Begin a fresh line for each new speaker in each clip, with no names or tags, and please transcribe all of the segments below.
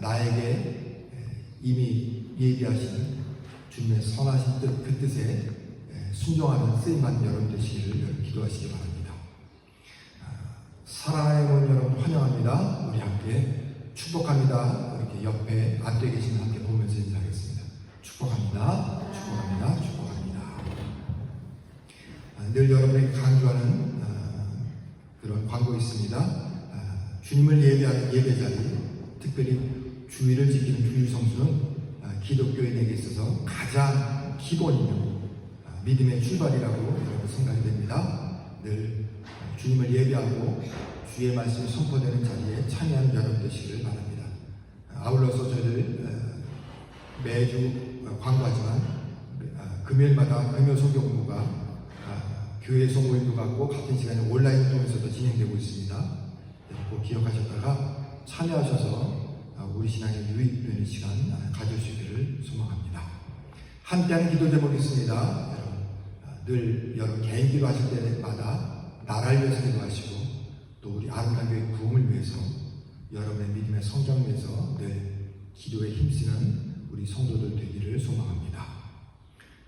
나에게 이미 예비하신 주님의 선하신 뜻, 그 뜻에 순종하는 쓰임받는 여러분 되시기를 기도하시기 바랍니다. 사랑하는 여러분 환영합니다. 우리 함께 축복합니다. 이렇게 옆에 앞에 계신 함께 보면서 인사하겠습니다. 축복합니다. 축복합니다. 축복합니다. 늘 여러분에게 강조하는 그런 광고 있습니다. 주님을 예배하는 예배자리, 특별히 주일을 지키는 주일 성수는 기독교인에게 있어서 가장 기본이며 믿음의 출발이라고 여러분 생각이 됩니다. 늘 주님을 예배하고 주의 말씀이 선포되는 자리에 참여하는 여러분 되시기를 바랍니다. 아울러서 저희들 매주 광고하지만 금요일마다 금요 소교 공부가 교회에서 모임도 갖고 같은 시간에 온라인을 통해서도 진행되고 있습니다. 꼭 기억하셨다가 참여하셔서 우리 신앙에 유익되는 시간 가져주시기를 소망합니다. 함께하는 기도 제목이 있습니다. 늘 여러분 개인 기도하실 때마다 나라를 위해서 기도하시고 또 우리 아름다운 교회 부흥을 위해서 여러분의 믿음의 성장을 위해서 늘 기도에 힘쓰는 우리 성도들 되기를 소망합니다.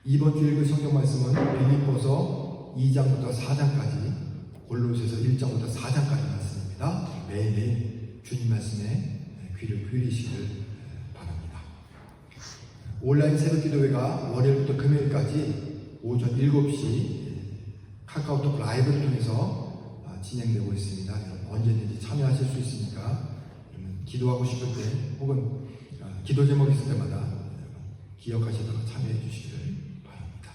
이번 주 읽을 성경 말씀은 빌립보서 2장부터 4장까지 골로새서 1장부터 4장까지 말씀입니다. 매일매일 주님 말씀에 귀를 기울이시길 바랍니다. 온라인 새벽 기도회가 월요일부터 금요일까지 오전 7시 카카오톡 라이브를 통해서 진행되고 있습니다. 언제든지 참여하실 수 있으니까 기도하고 싶을 때 혹은 기도 제목이 있을 때마다 기억하시다가 참여해 주시기를 바랍니다.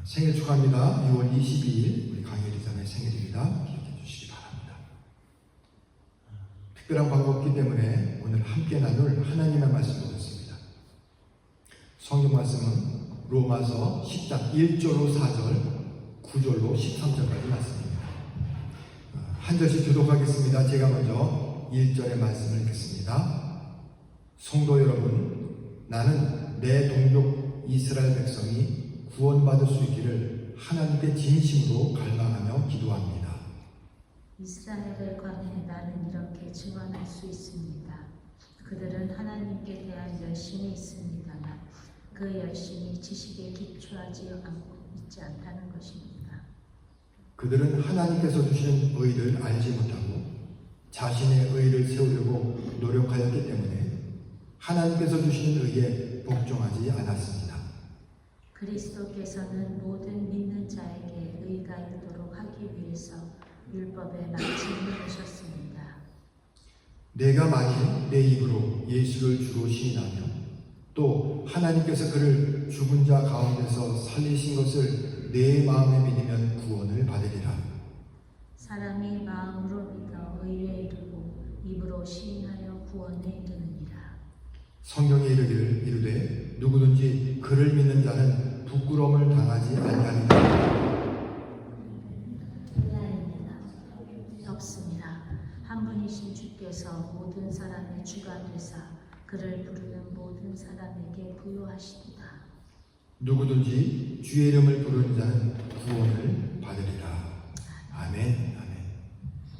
생일 축하합니다. 6월 22일 우리 강혜리 자매의 생일입니다. 기억해 주시기 바랍니다. 특별한 광고 없기 때문에 오늘 함께 나눌 하나님의 말씀 보겠습니다. 성경 말씀은 로마서 10장 1절로 4절, 9절로 13절까지 말씀입니다. 한 절씩 교독하겠습니다. 제가 먼저 1절의 말씀을 읽겠습니다. 성도 여러분, 나는 내 동족 이스라엘 백성이 구원받을 수 있기를 하나님께 진심으로 갈망하며 기도합니다.
이스라엘에 관해 나는 이렇게 증언할 수 있습니다. 그들은 하나님께 대한 열심이 있습니다만 그 열심이 지식에 기초하지 않고 있지 않다는 것입니다.
그들은 하나님께서 주시는 의를 알지 못하고 자신의 의를 세우려고 노력하였기 때문에 하나님께서 주시는 의에 복종하지 않았습니다.
그리스도께서는 모든 믿는 자에게 의가 있도록 하기 위해서 율법의 마침을 오셨습니다.
내가 만일 내 입으로 예수를 주로 시인하며 또 하나님께서 그를 죽은 자 가운데서 살리신 것을 내 마음에 믿으면 구원을 받으리라.
사람이 마음으로 믿어 의에 이르고 입으로 시인하여 구원에 이르느니라.
성경에 이르되 누구든지 그를 믿는 자는 부끄러움을 당하지 아니하리라.
없습니다. 한 분이신 주께서 모든 사람의 주가 되사 그를 부르는 모든 사람에게 부요하시리라.
누구든지 주의 이름을 부르는 자는 구원을 받으리라. 아멘. 아멘.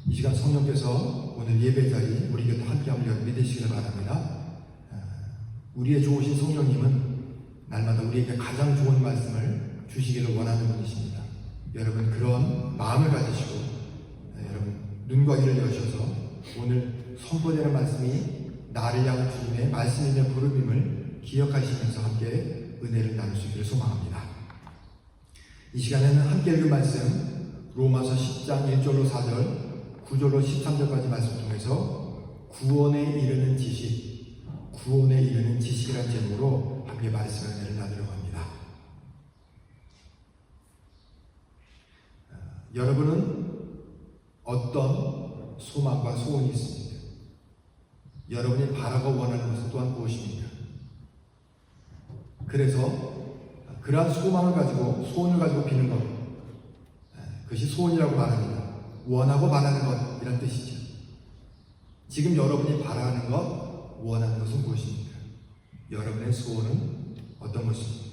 이 시간 성령께서 오늘 예배 자리 우리 곁에 함께함을 믿으시기를 바랍니다. 우리의 좋으신 성령님은 날마다 우리에게 가장 좋은 말씀을 주시기를 원하는 분이십니다. 여러분 그런 마음을 가지시고 여러분 눈과 귀를 여셔서 오늘 선포되는 말씀이 나를 향한 주님의 말씀임의 부름임을 기억하시면서 함께 은혜를 나눌 수 있기를 소망합니다. 이 시간에는 함께 읽은 말씀 로마서 10장 1절로 4절, 9절로 13절까지 말씀을 통해서 구원에 이르는 지식이라는 제목으로 함께 말씀의 은혜를 나누려고 합니다. 여러분은 어떤 소망과 소원이 있습니까? 여러분이 바라고 원하는 것은 또한 무엇입니까? 그래서 그러한 소망을 가지고 소원을 가지고 비는 것, 그것이 소원이라고 말합니다. 원하고 바라는 것 이란 뜻이죠. 지금 여러분이 바라는 것, 원하는 것은 무엇입니까? 여러분의 소원은 어떤 것입니까?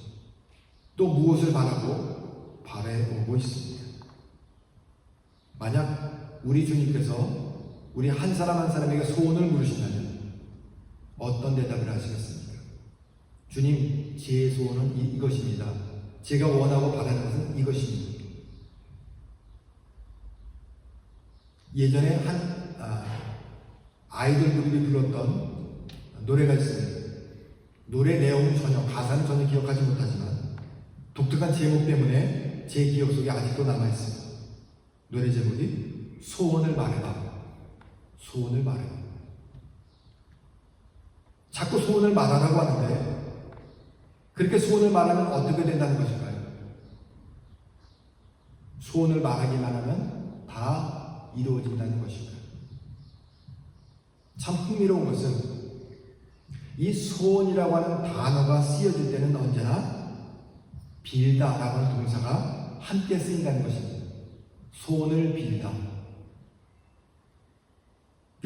또 무엇을 바라고 바라오고 있습니까? 만약 우리 주님께서 우리 한 사람 한 사람에게 소원을 물으신다면 어떤 대답을 하시겠습니까? 주님, 제 소원은 이것입니다. 제가 원하고 바라는 것은 이것입니다. 예전에 한 아이돌 그룹이 불렀던 노래가 있습니다. 노래 내용은 가사는 전혀 기억하지 못하지만 독특한 제목 때문에 제 기억 속에 아직도 남아있습니다. 노래 제목이 소원을 말해봐. 소원을 말해봐. 자꾸 소원을 말하라고 하는데 그렇게 소원을 말하면 어떻게 된다는 것일까요? 소원을 말하기만 하면 다 이루어진다는 것일까요? 참 흥미로운 것은 이 소원이라고 하는 단어가 쓰여질 때는 언제나 빌다라고 하는 동사가 함께 쓰인다는 것입니다. 소원을 빌다.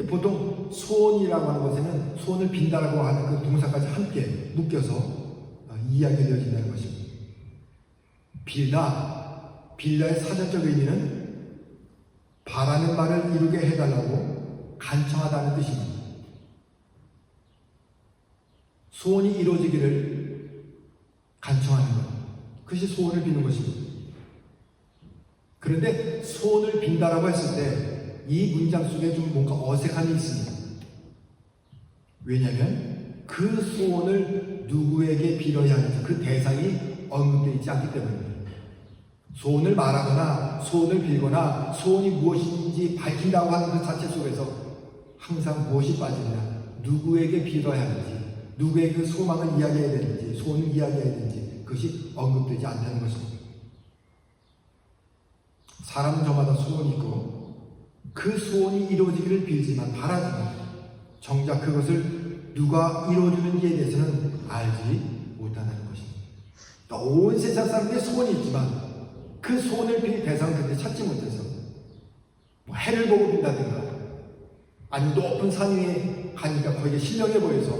보통 소원이라고 하는 것에는 소원을 빈다라고 하는 그 동사까지 함께 묶여서 이야기가 되어진다는 것입니다. 빌다의 사전적 의미는 바라는 바를 이루게 해달라고 간청하다는 뜻입니다. 소원이 이루어지기를 간청하는 것, 그것이 소원을 비는 것입니다. 그런데 소원을 빈다라고 했을 때 이 문장 속에 좀 뭔가 어색함이 있습니다. 왜냐하면 그 소원을 누구에게 빌어야 하는지 그 대상이 언급되어 있지 않기 때문입니다. 소원을 말하거나 소원을 빌거나 소원이 무엇인지 밝힌다고 하는 그 자체 속에서 항상 무엇이 빠지느냐, 누구에게 빌어야 하는지, 누구의 그 소망을 이야기해야 되는지, 소원을 이야기해야 되는지 그것이 언급되지 않다는 것입니다. 사람은 저마다 소원이 있고 그 소원이 이루어지기를 빌지만 바라지만 정작 그것을 누가 이루어주는지에 대해서는 알지 못한다는 것입니다. 온 세상 사람들이 소원이 있지만 그 소원을 빌 대상을 그때 찾지 못해서 해를 보고 빈다든가 아니면 높은 산 위에 가니까 거기에 신령해 보여서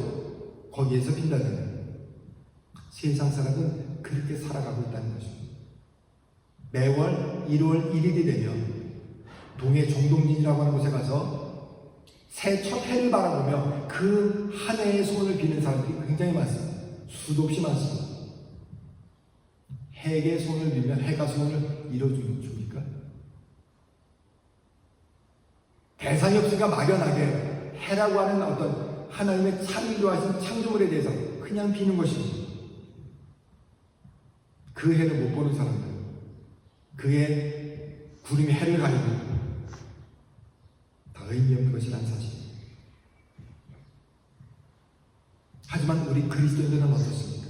거기에서 빈다든가 세상 사람은 그렇게 살아가고 있다는 것입니다. 매월 1월 1일이 되면 동해 정동진이라고 하는 곳에 가서 새 첫 해를 바라보며 그 한 해의 소원을 비는 사람들이 굉장히 많습니다. 수도 없이 많습니다. 해의 소원을 빌면 해가 소원을 이루어줍니까? 대상이 없으니까 막연하게 해라고 하는 어떤 하나님의 창조로 하신 창조물에 대해서 그냥 비는 것입니다. 그 해를 못 보는 사람들, 그의 구름이 해를 가리고 다 의미 없는 것이라는 사실. 하지만 우리 그리스도인들은 어떻습니까?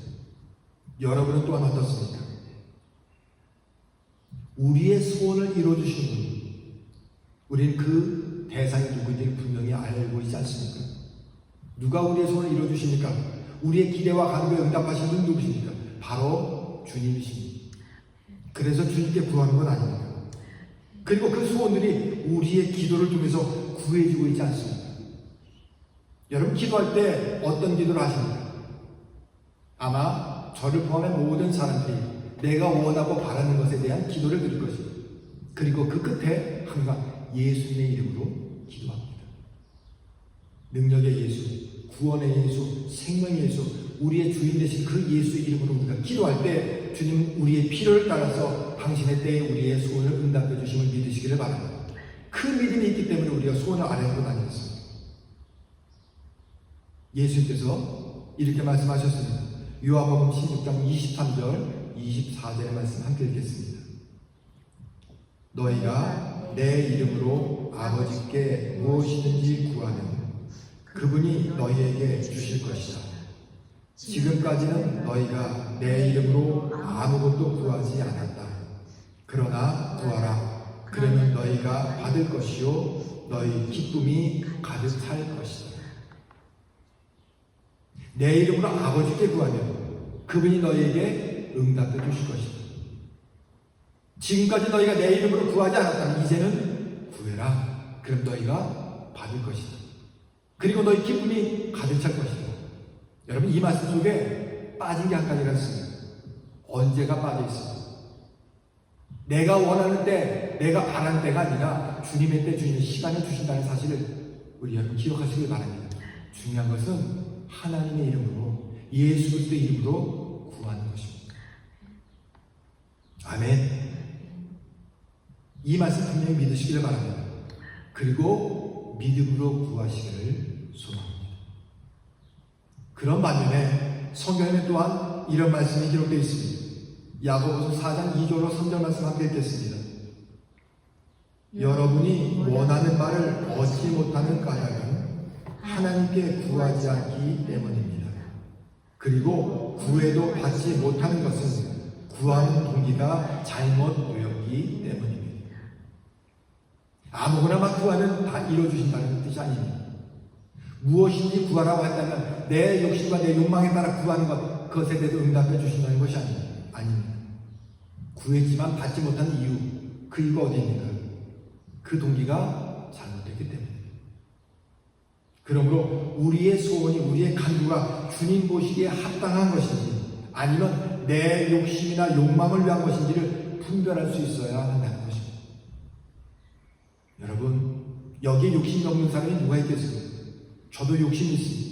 여러분은 또한 어떻습니까? 우리의 소원을 이루어주시는 분, 우리는 그 대상이 누구인지 분명히 알고 있지 않습니까? 누가 우리의 소원을 이루어주십니까? 우리의 기대와 간구에 응답하시는 분은 누구십니까? 바로 주님이십니다. 그래서 주님께 구하는 건 아닙니다. 그리고 그 소원들이 우리의 기도를 통해서 구해지고 있지 않습니까? 여러분 기도할 때 어떤 기도를 하십니까? 아마 저를 포함한 모든 사람들이 내가 원하고 바라는 것에 대한 기도를 드릴 것입니다. 그리고 그 끝에 항상 예수님의 이름으로 기도합니다. 능력의 예수, 구원의 예수, 생명의 예수, 우리의 주인 되신 그 예수의 이름으로 우리가 기도할 때 주님 우리의 필요를 따라서 당신의 때에 우리의 소원을 응답해 주심을 믿으시기를 바랍니다. 그 믿음이 있기 때문에 우리가 소원을 아뢰고 다녔습니다. 예수님께서 이렇게 말씀하셨습니다. 요한복음 16장 23절 24절의 말씀 함께 읽겠습니다. 너희가 내 이름으로 아버지께 무엇이든지 구하면 그분이 너희에게 주실 것이다. 지금까지는 너희가 내 이름으로 아무것도 구하지 않았다. 그러나 구하라. 그러면 너희가 받을 것이요 너희 기쁨이 가득 찰 것이다. 내 이름으로 아버지께 구하면 그분이 너희에게 응답해 주실 것이다. 지금까지 너희가 내 이름으로 구하지 않았다면 이제는 구해라. 그럼 너희가 받을 것이다. 그리고 너희 기쁨이 가득 찰 것이다. 여러분 이 말씀 속에 빠진 게 한 가지가 있습니다. 언제가 빠져 있습니다. 내가 원하는 때, 내가 바라는 때가 아니라 주님의 때 주님의 시간을 주신다는 사실을 우리 여러분 기억하시길 바랍니다. 중요한 것은 하나님의 이름으로, 예수 그리스도의 이름으로 구하는 것입니다. 아멘. 이 말씀 분명히 믿으시기를 바랍니다. 그리고 믿음으로 구하시기를 소망합니다. 그런 반면에 성경에 또한 이런 말씀이 기록되어 있습니다. 야고보서 4장 2절로 3절 말씀 함께 읽겠습니다. 여러분이 원하는 바를 얻지 못하는 까닭은 하나님께 구하지 않기 때문입니다. 그리고 구해도 받지 못하는 것은 구하는 동기가 잘못되었기 때문입니다. 아무거나 막 구하면 다 이루어주신다는 뜻이 아닙니다. 무엇인지 구하라고 한다면 내 욕심과 내 욕망에 따라 구하는 것, 그것에 대해서 응답해 주신다는 것이 아닙니다. 구했지만 받지 못하는 이유, 그 이유가 어디입니까? 그 동기가 잘못됐기 때문입니다. 그러므로 우리의 소원이, 우리의 간구가 주님 보시기에 합당한 것인지 아니면 내 욕심이나 욕망을 위한 것인지를 분별할 수 있어야 한다는 것입니다. 여러분, 여기에 욕심이 없는 사람이 누가 있겠습니까? 저도 욕심이 있습니다.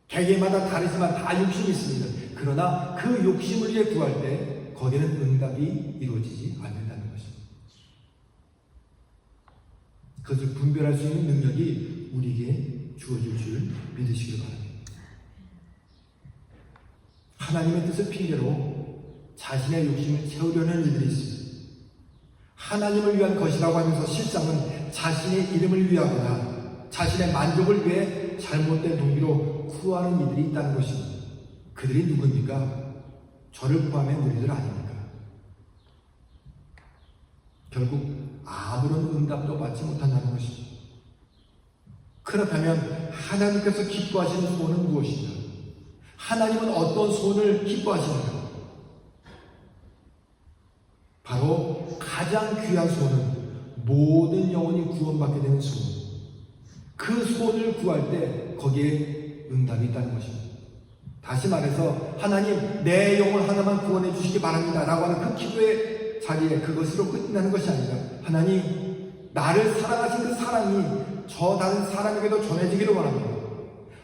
개개마다 다르지만 다 욕심이 있습니다. 그러나 그 욕심을 위해 구할 때 거기에는 응답이 이루어지지 않는다는 것입니다. 그것을 분별할 수 있는 능력이 우리에게 주어질 줄 믿으시길 바랍니다. 하나님의 뜻을 핑계로 자신의 욕심을 채우려는 이들이 있습니다. 하나님을 위한 것이라고 하면서 실상은 자신의 이름을 위하거나 자신의 만족을 위해 잘못된 동기로 구하는 이들이 있다는 것입니다. 그들이 누구입니까? 저를 포함한 우리들 아닙니까? 결국 아무런 응답도 받지 못한다는 것입니다. 그렇다면 하나님께서 기뻐하시는 소원은 무엇인가? 하나님은 어떤 소원을 기뻐하시는가? 바로 가장 귀한 소원은 모든 영혼이 구원받게 되는 소원. 그 소원을 구할 때 거기에 응답이 있다는 것입니다. 다시 말해서 하나님 내 영혼 하나만 구원해 주시기 바랍니다 라고 하는 그 기도의 자리에 그것으로 끝나는 것이 아니라 하나님 나를 사랑하신 그 사랑이 저 다른 사람에게도 전해지기를 원합니다.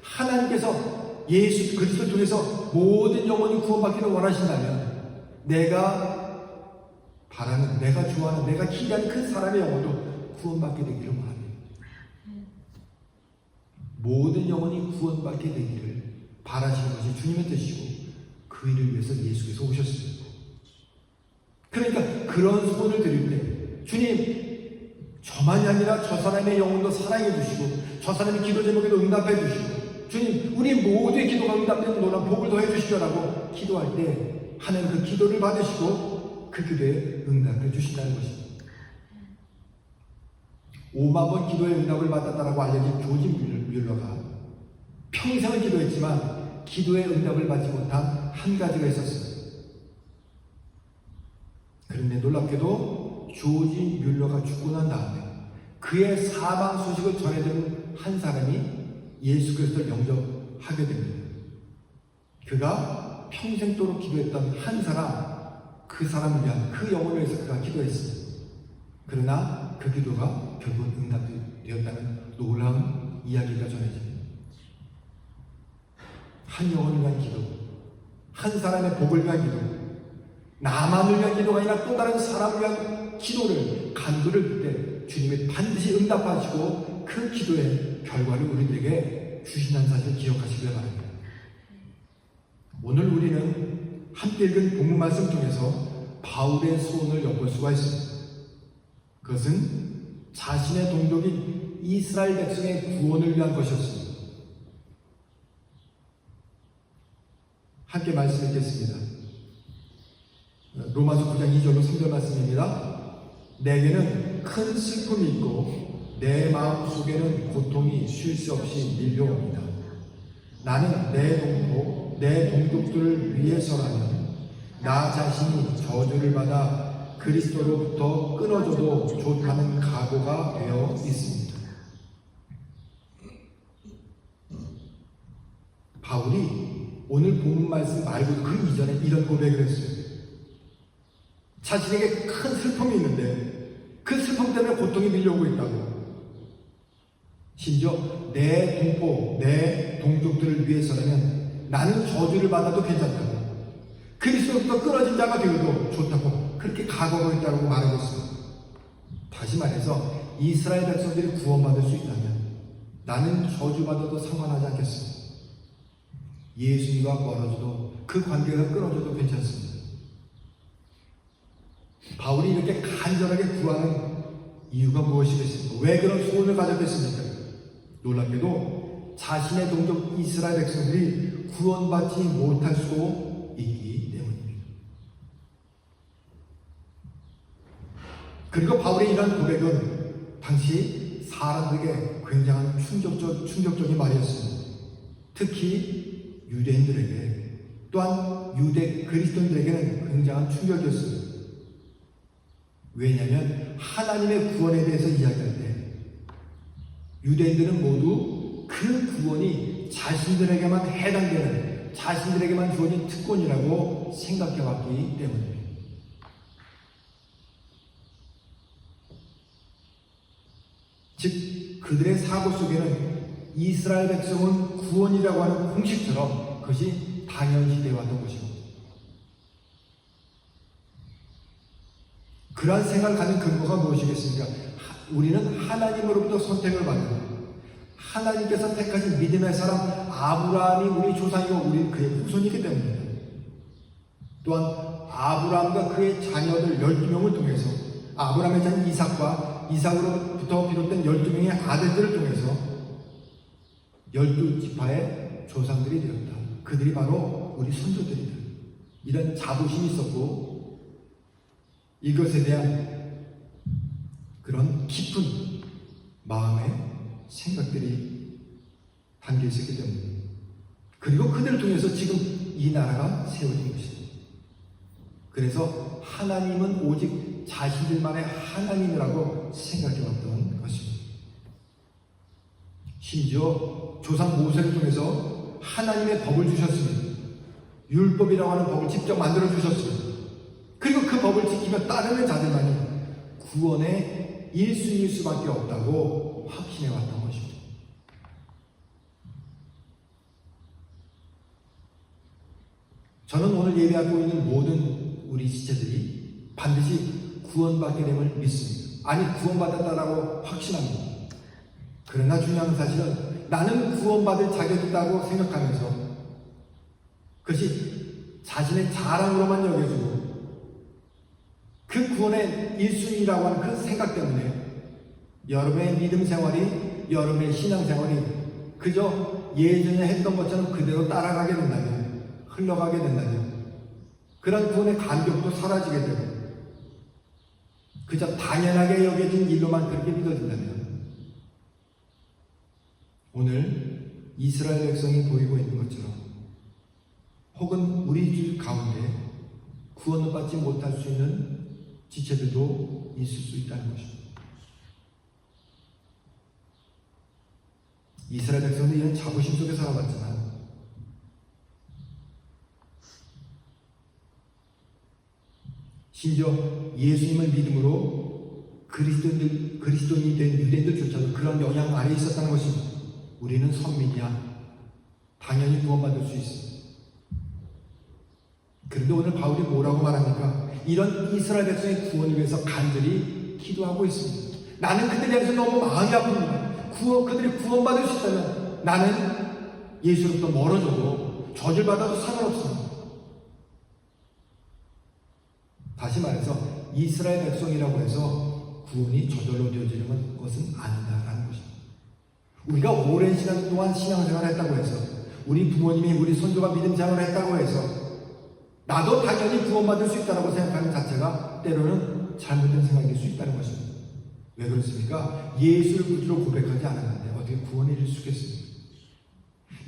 하나님께서 예수 그리스도 통해서 모든 영혼이 구원받기를 원하신다면 내가 바라는, 내가 좋아하는, 내가 기대하는 그 사람의 영혼도 구원받게 되기를 원합니다. 모든 영혼이 구원받게 되기를 바라시는 것이 주님의 뜻이고 그 일을 위해서 예수께서 오셨습니다. 그러니까 그런 소원을 드릴 때 주님 저만이 아니라 저 사람의 영혼도 사랑해 주시고 저 사람의 기도 제목에도 응답해 주시고 주님 우리 모두의 기도가 응답되는 놀란 복을 더해 주시오라고 기도할 때 하나님 그 기도를 받으시고 그 기도에 응답해 주신다는 것입니다. 5만 번 기도의 응답을 받았다라고 알려진 조지 뮬러가 평생을 기도했지만 기도의 응답을 받지 못한 한 가지가 있었습니다. 그런데 놀랍게도 조지 뮬러가 죽고 난 다음에 그의 사망 소식을 전해드린 한 사람이 예수 그리스도를 영접하게 됩니다. 그가 평생도록 기도했던 한 사람, 그 사람을 위한 그 영혼을 위해서 그가 기도했습니다. 그러나 그 기도가 결국 응답되었다는 놀라운 이야기가 전해집니다. 한 영혼을 위한 기도, 한 사람의 복을 위한 기도, 나만을 위한 기도가 아니라 또 다른 사람을 위한 기도를, 간구를 때 주님이 반드시 응답하시고 그 기도의 결과를 우리들에게 주신다는 사실을 기억하시길 바랍니다. 오늘 우리는 함께 읽은 본문 말씀 통해서 바울의 소원을 엿볼 수가 있습니다. 그것은 자신의 동족인 이스라엘 백성의 구원을 위한 것이었습니다. 함께 말씀 읽겠습니다. 로마서 9장 2절로 3절 말씀입니다. 내게는 큰 슬픔이 있고 내 마음 속에는 고통이 쉴 새 없이 밀려옵니다. 나는 내 동족들을 위해서라면 나 자신이 저주를 받아 그리스도로부터 끊어져도 좋다는 각오가 되어 있습니다. 바울이 오늘 본문 말씀 말고 그 이전에 이런 고백을 했어요. 자신에게 큰 슬픔이 있는데 그 슬픔 때문에 고통이 밀려오고 있다고. 심지어 내 동포, 내 동족들을 위해서라면 나는 저주를 받아도 괜찮다고, 그리스도로부터 끊어진 자가 되어도 좋다고 그렇게 각오하고 있다고 말하고 있습니다. 다시 말해서 이스라엘 백성들이 구원받을 수 있다면 나는 저주받아도 상관하지 않겠습니다. 예수님과 멀어져도 그 관계가 끊어져도 괜찮습니다. 바울이 이렇게 간절하게 구하는 이유가 무엇이겠습니까? 왜 그런 소원을 가졌겠습니까? 놀랍게도 자신의 동족 이스라엘 백성들이 구원받지 못할 수 있기 때문입니다. 그리고 바울의 이러한 고백은 당시 사람들에게 굉장한 충격적인 말이었습니다. 특히 유대인들에게, 또한 유대 그리스도인들에게는 굉장한 충격이었습니다. 왜냐하면 하나님의 구원에 대해서 이야기할 때 유대인들은 모두 그 구원이 자신들에게만 해당되는, 자신들에게만 주어진 특권이라고 생각해왔기 때문입니다. 즉 그들의 사고 속에는 이스라엘 백성은 구원이라고 하는 공식처럼 그것이 당연시 되어왔던 것입니다. 그러한 생각을 가진 근거가 무엇이겠습니까? 우리는 하나님으로부터 선택을 받는, 하나님께서 택하신 믿음의 사람 아브라함이 우리 조상이고 우리는 그의 후손이기 때문입니다. 또한 아브라함과 그의 자녀들 12명을 통해서, 아브라함의 자녀 이삭과 이삭으로부터 비롯된 12명의 아들들을 통해서 12지파의 조상들이 되었다. 그들이 바로 우리 선조들이다. 이런 자부심이 있었고 이것에 대한 그런 깊은 마음의 생각들이 담겨 있었기 때문입니다. 그리고 그들을 통해서 지금 이 나라가 세워진 것입니다. 그래서 하나님은 오직 자신들만의 하나님이라고 생각해왔던 것입니다. 심지어 조상 모세를 통해서 하나님의 법을 주셨습니다. 율법이라고 하는 법을 직접 만들어 주셨습니다. 그리고 그 법을 지키며 따르는 자들만이 구원의 1순위일 수밖에 없다고 확신해왔던 것입니다. 저는 오늘 예배하고 있는 모든 우리 지체들이 반드시 구원받게 됨을 믿습니다. 아니, 구원받았다라고 확신합니다. 그러나 중요한 사실은 나는 구원받을 자격이 있다고 생각하면서 그것이 자신의 자랑으로만 여겨지고 그 구원의 1순위라고 하는 그 생각 때문에 여러분의 믿음 생활이, 여러분의 신앙 생활이 그저 예전에 했던 것처럼 그대로 따라가게 된다면, 흘러가게 된다면, 그런 구원의 감격도 사라지게 되고 그저 당연하게 여겨진 일로만 그렇게 믿어진다면, 오늘 이스라엘 백성이 보이고 있는 것처럼 혹은 우리 주 가운데 구원을 받지 못할 수 있는 지체들도 있을 수 있다는 것입니다. 이스라엘 백성도 이런 자부심 속에 살아왔지만 심지어 예수님을 믿음으로 그리스도인이 된 유대인들조차도 그런 영향 아래에 있었다는 것입니다. 우리는 선민이야. 당연히 구원받을 수 있습니다. 그런데 오늘 바울이 뭐라고 말합니까? 이런 이스라엘 백성의 구원을 위해서 간절히 기도하고 있습니다. 나는 그들에 대해서 너무 마음이 아픕니다. 그들이 구원받을 수 있다면 나는 예수로부터 멀어져도 저주받아도 상관없습니다. 다시 말해서 이스라엘 백성이라고 해서 구원이 저절로 되어지는 것은 아니다라는 것입니다. 우리가 오랜 시간 동안 신앙생활을 했다고 해서, 우리 부모님이 우리 선조가 믿음 생활을 했다고 해서 나도 당연히 구원받을 수 있다고 생각하는 자체가 때로는 잘못된 생각일 수 있다는 것입니다. 왜 그렇습니까? 예수를 구주로 고백하지 않았는데 어떻게 구원을 이룰 수 있겠습니까?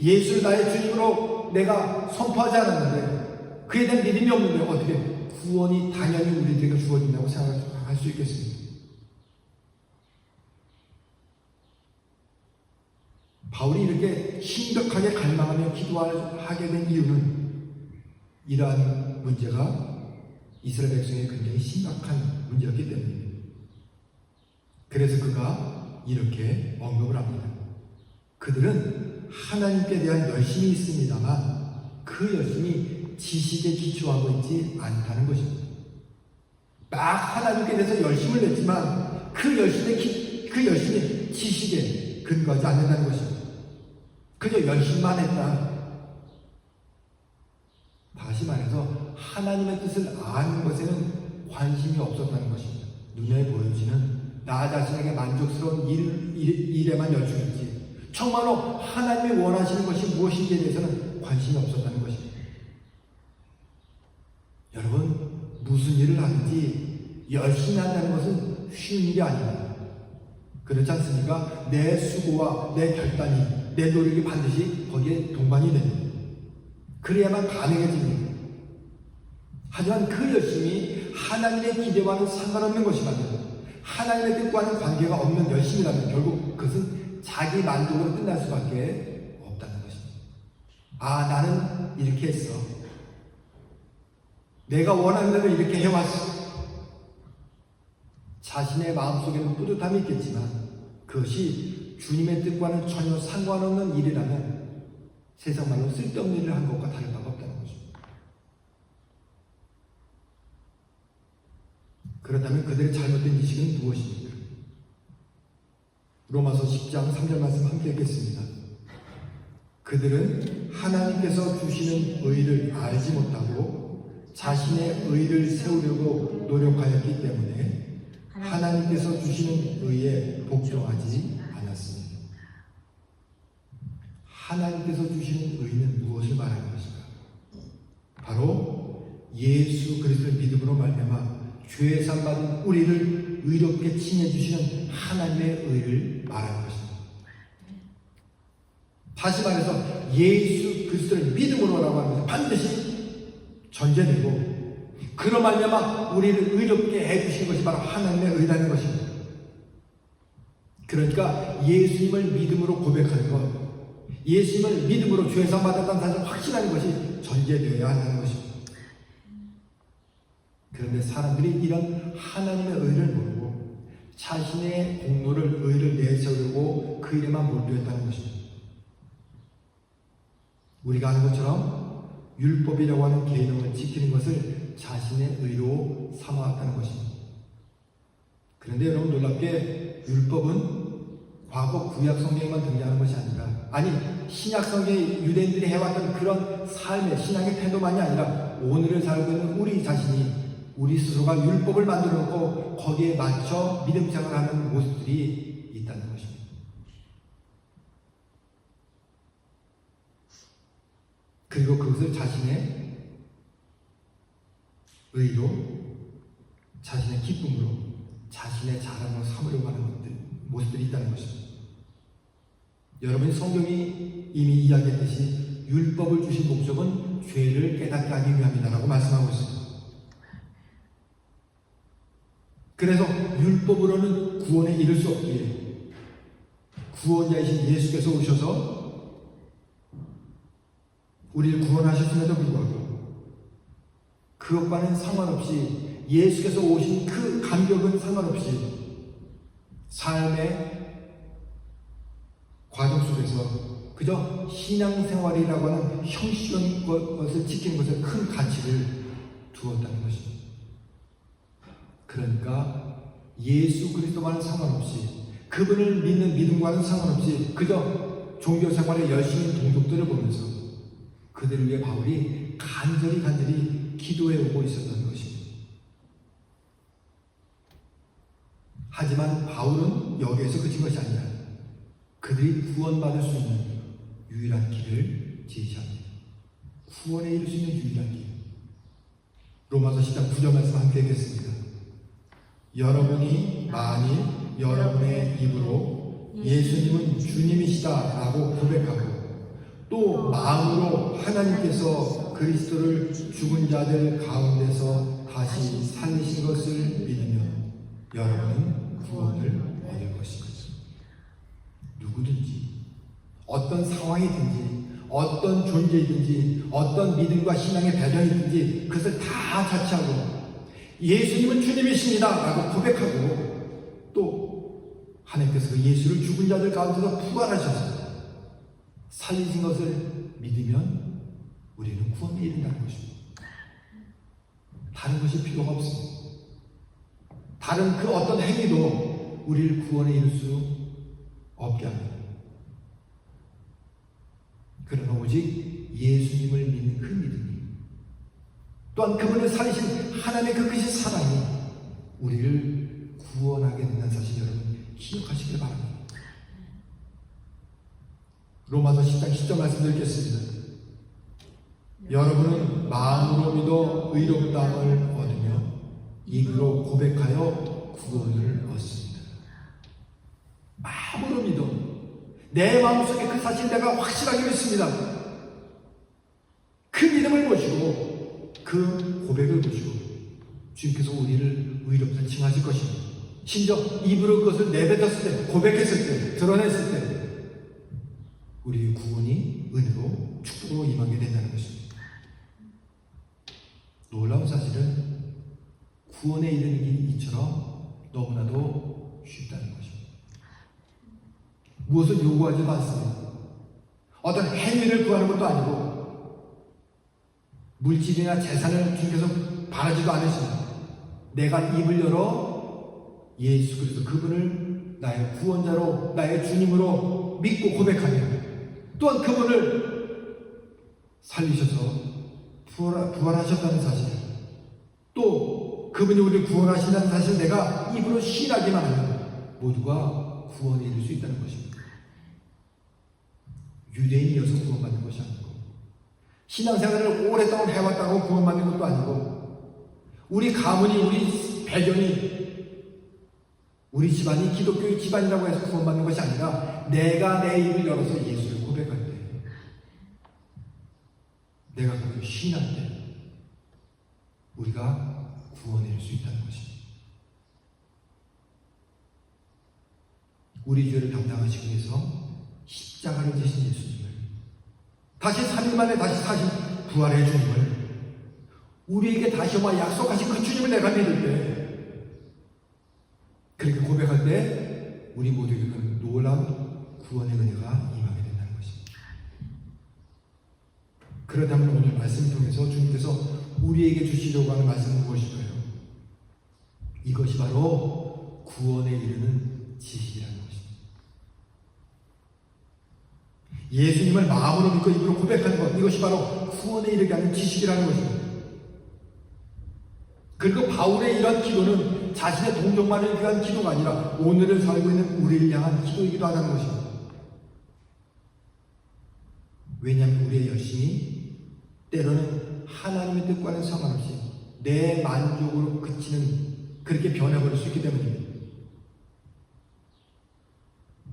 예수를 나의 주님으로 내가 선포하지 않았는데, 그에 대한 믿음이 없는데 어떻게 구원이 당연히 우리에게 주어진다고 생각할 수 있겠습니까? 바울이 이렇게 심각하게 갈망하며 기도하게 된 이유는 이러한 문제가 이스라엘 백성이 굉장히 심각한 문제였기 때문입니다. 그래서 그가 이렇게 언급을 합니다. 그들은 하나님께 대한 열심이 있습니다만 그 열심이 지식에 기초하고 있지 않다는 것입니다. 막 하나님께 대해서 열심을 냈지만 그 열심이 지식에 근거하지 않는다는 것입니다. 그저 열심만 했다. 다시 말해서 하나님의 뜻을 아는 것에는 관심이 없었다는 것입니다. 눈에 보여지는 나 자신에게 만족스러운 일에만 열중했지 정말로 하나님이 원하시는 것이 무엇인지에 대해서는 관심이 없었다는 것입니다. 여러분, 무슨 일을 하든지 열심히 한다는 것은 쉬운 일이 아닙니다. 그렇지 않습니까? 내 수고와 내 결단이, 내 노력이 반드시 거기에 동반이 됩니다. 그래야만 가능해집니다. 하지만 그 열심이 하나님의 기대와는 상관없는 것이라면, 하나님의 뜻과는 관계가 없는 열심이라면 결국 그것은 자기 만족으로 끝날 수밖에 없다는 것입니다. 아, 나는 이렇게 했어. 내가 원하는 대로 이렇게 해왔어. 자신의 마음속에는 뿌듯함이 있겠지만 그것이 주님의 뜻과는 전혀 상관없는 일이라면 세상 말로 쓸데없는 일을 한 것과 다를 바가 없다는 것입니다. 그렇다면 그들의 잘못된 지식은 무엇입니까? 로마서 10장 3절 말씀 함께 읽겠습니다. 그들은 하나님께서 주시는 의를 알지 못하고 자신의 의를 세우려고 노력하였기 때문에 하나님께서 주시는 의에 복종하지 않았습니다. 하나님께서 주시는 의는 무엇을 말하는 것인가? 바로 예수 그리스도의 믿음으로 말미암아 죄산 받은 우리를 의롭게 칭해 주시는 하나님의 의를 말하는 것입니다. 다시 말해서 예수 그리스도의 믿음으로라고 하는 것은 반드시 전제되고 그로 말미암아 우리를 의롭게 해주신 것이 바로 하나님의 의라는 것입니다. 그러니까 예수님을 믿음으로 고백하는 것, 예수님을 믿음으로 죄상 받았다는 사실을 확신하는 것이 전제되어야 한다는 것입니다. 그런데 사람들이 이런 하나님의 의를 모르고 자신의 공로를 의를 내세우려고 그 일에만 몰두했다는 것입니다. 우리가 아는 것처럼 율법이라고 하는 계명을 지키는 것을 자신의 의로 삼아왔다는 것입니다. 그런데 여러분 놀랍게 율법은 과거 구약 성경에만 등장하는 것이 아니라, 아니 신약 성경에 유대인들이 해왔던 그런 삶의 신앙의 태도만이 아니라 오늘을 살고 있는 우리 자신이 우리 스스로가 율법을 만들어 놓고 거기에 맞춰 믿음 생활하는 모습들이 있다는 것입니다. 그리고 그것을 자신의 의로, 자신의 기쁨으로, 자신의 자랑으로 삼으려고 하는 모습들이 있다는 것입니다. 여러분이 성경이 이미 이야기했듯이 율법을 주신 목적은 죄를 깨닫게 하기 위함이다라고 말씀하고 있습니다. 그래서 율법으로는 구원에 이를 수 없기에 구원자이신 예수께서 오셔서 우리를 구원하셨음에도 불구하고 그것과는 상관없이 예수께서 오신 그 간격은 상관없이 삶의 과정 속에서 그저 신앙생활이라고 하는 형식적인 것을 지키는 것에 큰 가치를 두었다는 것입니다. 그러니까 예수 그리스도와는 상관없이 그분을 믿는 믿음과는 상관없이 그저 종교생활에 열심히 동족들을 보면서 그들을 위해 바울이 간절히 기도해 오고 있었다는 것입니다. 하지만 바울은 여기에서 그친 것이 아니라 그들이 구원받을 수 있는 유일한 길을 제시합니다. 구원에 이를 수 있는 유일한 길. 로마서 10장 9절 말씀 함께 읽겠습니다. 여러분이 만일 여러분의 입으로 예수님은 주님이시다라고 고백하고 또 마음으로 하나님께서 그리스도를 죽은 자들 가운데서 다시 살리신 것을 믿으면 여러분은 구원을 얻을 것입니다. 누구든지 어떤 상황이든지 어떤 존재이든지 어떤 믿음과 신앙의 배경이든지 그것을 다 자체하고 예수님은 주님이십니다 라고 고백하고 또 하나님께서 그 예수를 죽은 자들 가운데서 부활하셔서 살리신 것을 믿으면 우리는 구원에 이른다는 것입니다. 다른 것이 필요가 없습니다. 다른 그 어떤 행위도 우리를 구원에 이룰 수 없게 합니다. 그러나 오직 예수님을 믿는 그 믿음이, 또한 그분을 살리신 하나님의 그 크신 사랑이 우리를 구원하게 된다는 사실 여러분 기억하시길 바랍니다. 로마서 10장 10절 말씀 드리겠습니다. 여러분은 마음으로 믿어 의롭다함을 얻으며 입으로 고백하여 구원을 얻습니다. 마음으로 믿어, 내 마음속에 그 사실 내가 확실하게 믿습니다. 그 믿음을 보시고 그 고백을 보시고 주님께서 우리를 의롭다 칭하실 것입니다. 심지어 입으로 그것을 내뱉었을 때, 고백했을 때, 드러냈을 때 우리의 구원이 은혜로 축복으로 임하게 된다는 것입니다. 놀라운 사실은 구원에 이르는 길이 이처럼 너무나도 쉽다는 것입니다. 무엇을 요구하지도 않습니다. 어떤 행위를 구하는 것도 아니고 물질이나 재산을 주님께서 바라지도 않으십니다. 내가 입을 열어 예수 그리스도 그분을 나의 구원자로, 나의 주님으로 믿고 고백하며 또한 그분을 살리셔서 부활하셨다는 사실, 또 그분이 우리를 구원하신다는 사실 내가 입으로 시인하기만 하면 모두가 구원에 이를 수 있다는 것입니다. 유대인이어서 구원받는 것이 아니고, 신앙생활을 오랫동안 해왔다고 구원받는 것도 아니고, 우리 가문이, 우리 배경이, 우리 집안이 기독교의 집안이라고 해서 구원받는 것이 아니라 내가 내 입을 열어서 예수를 고백할 때, 내가 그걸 시인할 때 우리가 구원에 이를 수 있다는 것입니다. 우리 죄를 담당하시기 위해서 십자가를 지신 예수님을, 다시 3일 만에 다시 사신 부활의 주님을, 우리에게 다시 오마 약속하신 그 주님을 내가 믿을 때, 그렇게 고백할 때 우리 모두에게 그 놀라운 구원의 은혜가 임하게 된다는 것입니다. 그렇다면 오늘 말씀을 통해서 주님께서 우리에게 주시려고 하는 말씀은 무엇일까요? 이것이 바로 구원에 이르는 지식이라는 것입니다. 예수님을 마음으로 믿고 입으로 고백하는 것, 이것이 바로 구원에 이르게 하는 지식이라는 것입니다. 그리고 바울의 이러한 기도는 자신의 동족만을 위한 기도가 아니라 오늘을 살고 있는 우리를 향한 기도이기도 하다는 것입니다. 왜냐하면 우리의 열심이 때로는 하나님의 뜻과는 상관없이 내 만족으로 그치는, 그렇게 변해버릴 수 있기 때문입니다.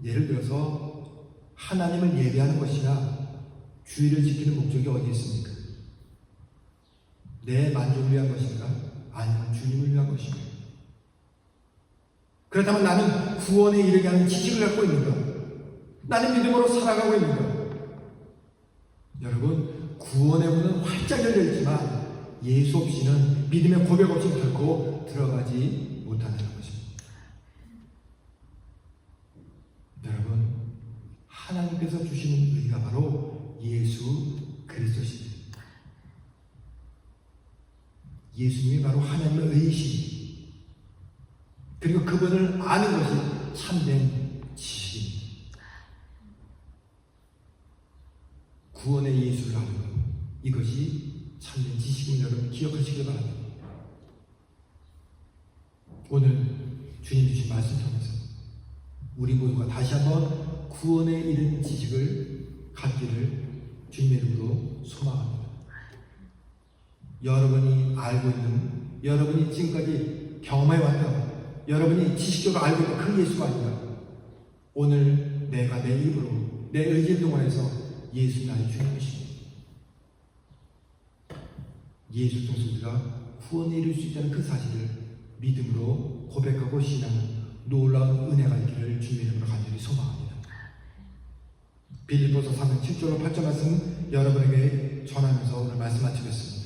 예를 들어서 하나님을 예배하는 것이나 주의를 지키는 목적이 어디 있습니까? 내 만족을 위한 것인가? 아니면 주님을 위한 것인가? 그렇다면 나는 구원에 이르게 하는 지식을 갖고 있는가? 나는 믿음으로 살아가고 있는가? 여러분, 구원의 문은 활짝 열려있지만 예수 없이는, 믿음의 고백 없이는 결코 들어가지 못한다는 것입니다. 여러분, 하나님께서 주시는 의가 바로 예수 그리스도십니다. 예수님이 바로 하나님의 의이십니다. 그리고 그분을 아는 것이 참된 지식입니다. 구원의 예수를 아는 것, 이것이 참된 지식임을 여러분 기억하시길 바랍니다. 오늘 주님 주신 말씀 통해서 우리 모두가 다시 한번 구원에 이른 지식을 갖기를 주님의 이름으로 소망합니다. 여러분이 알고 있는, 여러분이 지금까지 경험해왔던, 여러분이 지식적으로 알고 있는 그 예수가 아니라 오늘 내가 내 입으로, 내 의지를 동원해서 예수 나의 주님이십니다. 예수 통해서 우리가 구원에 이룰 수 있다는 그 사실을 믿음으로 고백하고 신앙하는 놀라운 은혜가 있기를 주님의 이름으로 간절히 소망합니다. 빌립보서 3장 7절로 8절 말씀 여러분에게 전하면서 오늘 말씀 마치겠습니다.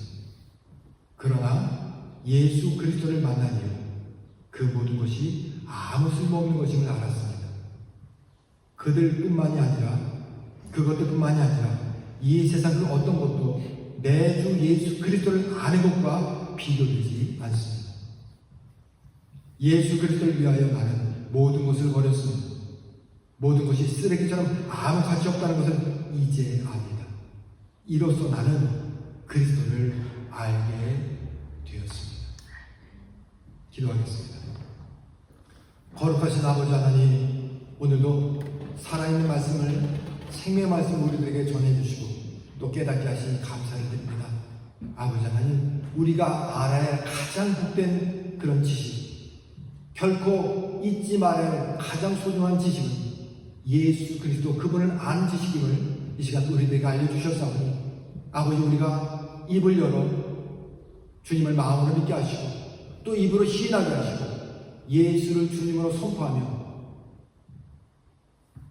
그러나 예수 그리스도를 만난 이후 그 모든 것이 아무 쓸모없는 것임을 알았습니다. 그들뿐만이 아니라 그것들뿐만이 아니라 이 세상 그 어떤 것도 내 주 예수 그리스도를 아는 것과 비교되지 않습니다. 예수 그리스도를 위하여 나는 모든 것을 버렸습니다. 모든 것이 쓰레기처럼 아무 가치 없다는 것을 이제 압니다. 이로써 나는 그리스도를 알게 되었습니다. 기도하겠습니다. 거룩하신 아버지 하나님, 오늘도 살아있는 말씀을, 생명의 말씀을 우리들에게 전해주시고 또 깨닫게 하시니 감사를 드립니다. 아버지 하나님, 우리가 알아야 할 가장 복된 그런 지식, 결코 잊지 말아야 할 가장 소중한 지식은 예수 그리스도 그분을 아는 지식임을 이 시간 우리들에게 알려주셨사오니 아버지, 우리가 입을 열어 주님을 마음으로 믿게 하시고 또 입으로 시인하게 하시고 예수를 주님으로 선포하며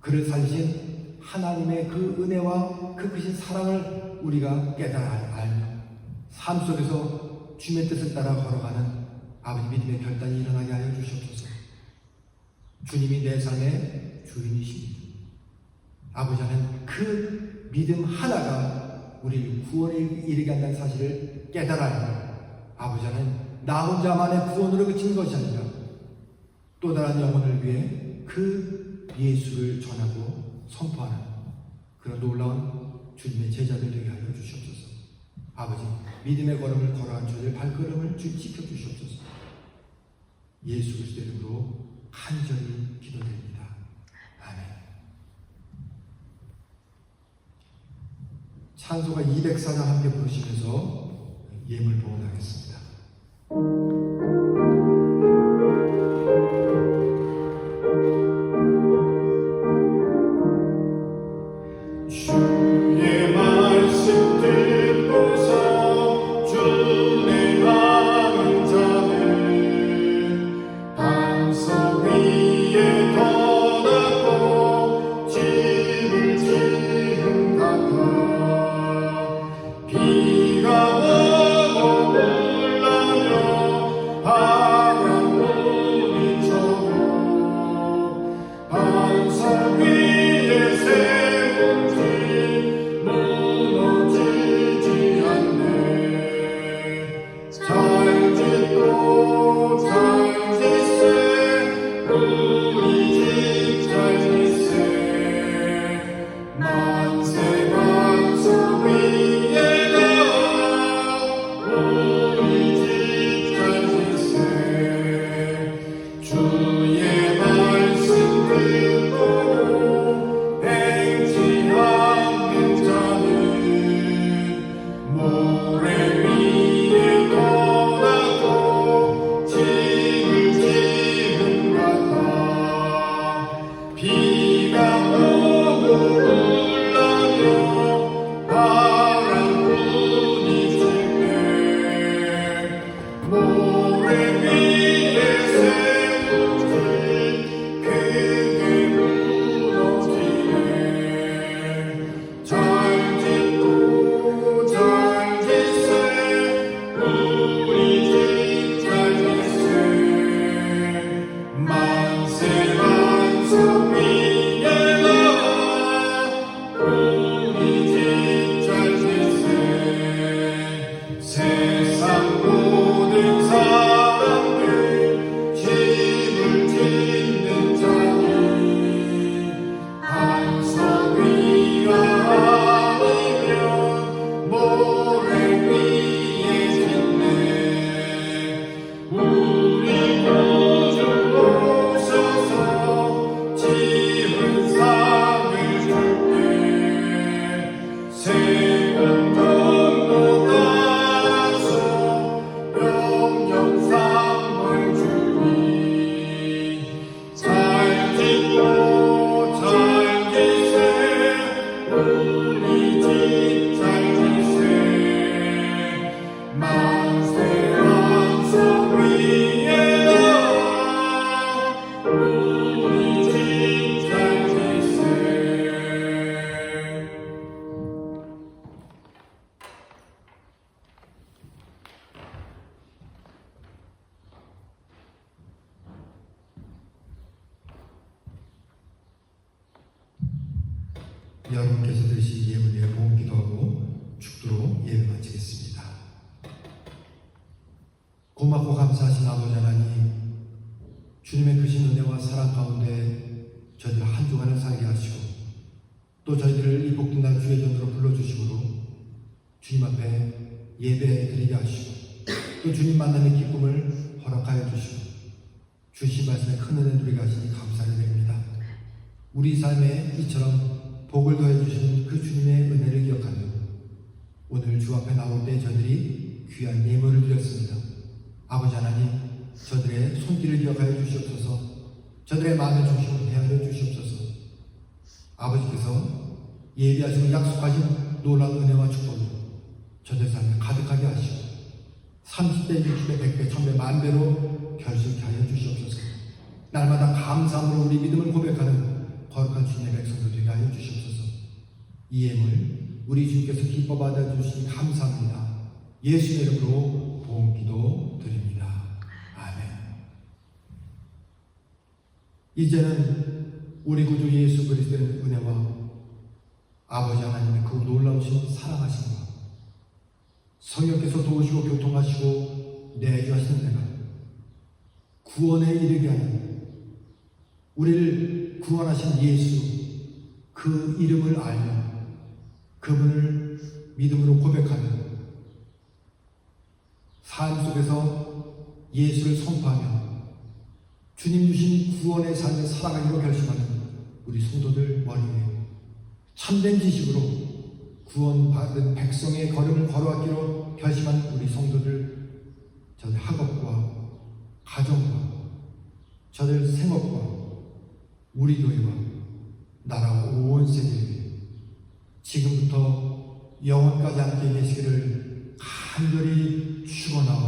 그를 살리신 하나님의 그 은혜와 그 크신 사랑을 우리가 깨달아 알며 삶 속에서 주님의 뜻을 따라 걸어가는 아버지 믿음의 결단이 일어나게 하여 주시옵소서. 주님이 내 삶의 주인이십니다. 아버지 하나님, 그 믿음 하나가 우리를 구원에 이르게 한다는 사실을 깨달아야 아버지 하나님, 나 혼자만의 구원으로 그치는 것이 아니라 또 다른 영혼을 위해 그 예수를 전하고 선포하는 그런 놀라운 주님의 제자들 되게 하여 주시옵소서. 아버지, 믿음의 걸음을 걸어간 저희의 발걸음을 지켜주시옵소서. 예수 그리스도의 이름으로 간절히 기도드립니다. 아멘. 찬송가 204장 함께 부르시면서 예물 봉헌하겠습니다.
주의 말씀 듣고서 준행하는 자는 반석 위에 떠났고 집을 지은 같아 비가 오고
여러분께서 드신 예물 위에 보험 기도하고 축도로 예배 마치겠습니다. 고맙고 감사하신 아버지 하나님, 주님의 크신 은혜와 사랑 가운데 저희들 한 주간을 살게 하시고 또 저희들을 이 복된 날 주의 전으로 불러주시므로 주님 앞에 예배 드리게 하시고 또 주님 만남의 기쁨을 허락하여 주시고 주신 말씀에 큰 은혜 누리게 하시니 감사드립니다. 우리 삶에 이처럼 복을 더해 주시는 그 주님의 은혜를 기억하며 오늘 주 앞에 나올 때 저희들이 귀한 예물을 드렸습니다. 아버지 하나님, 저들의 손길을 기억하여 주시옵소서. 저들의 마음의 중심을 헤아려 주시옵소서. 아버지께서 예비하시고 약속하신 놀라운 은혜와 축복을 저들 삶에 가득하게 하시고 30배, 60배, 100배, 1000배, 만배로 결실케 하여 주시옵소서. 날마다 감사함으로 우리 믿음을 고백하는 거룩한 주님의 백성들 되게 하여 주시옵소서. 이 예물 우리 주님께서 기뻐 받아주시니 감사합니다. 예수의 이름으로 보험 기도 드립니다. 아멘. 이제는 우리 구주 예수 그리스도의 은혜와 아버지 하나님의 그 놀라우신 사랑하심과 성령께서 도우시고 교통하시고 내주하시는 내가 구원에 이르게 하는 우리를 구원하신 예수 그 이름을 알며 그분을 믿음으로 고백하며 삶 속에서 예수를 선포하며 주님 주신 구원의 삶을 살아가기로 결심하는 우리 성도들 머리에 참된 지식으로 구원받은 백성의 걸음을 걸어왔기로 결심한 우리 성도들, 저들 학업과 가정과 저들 생업과 우리 교회와 나라 온 세계에 지금부터 영원까지 함께 계시기를 간절히 축원하옵나이다.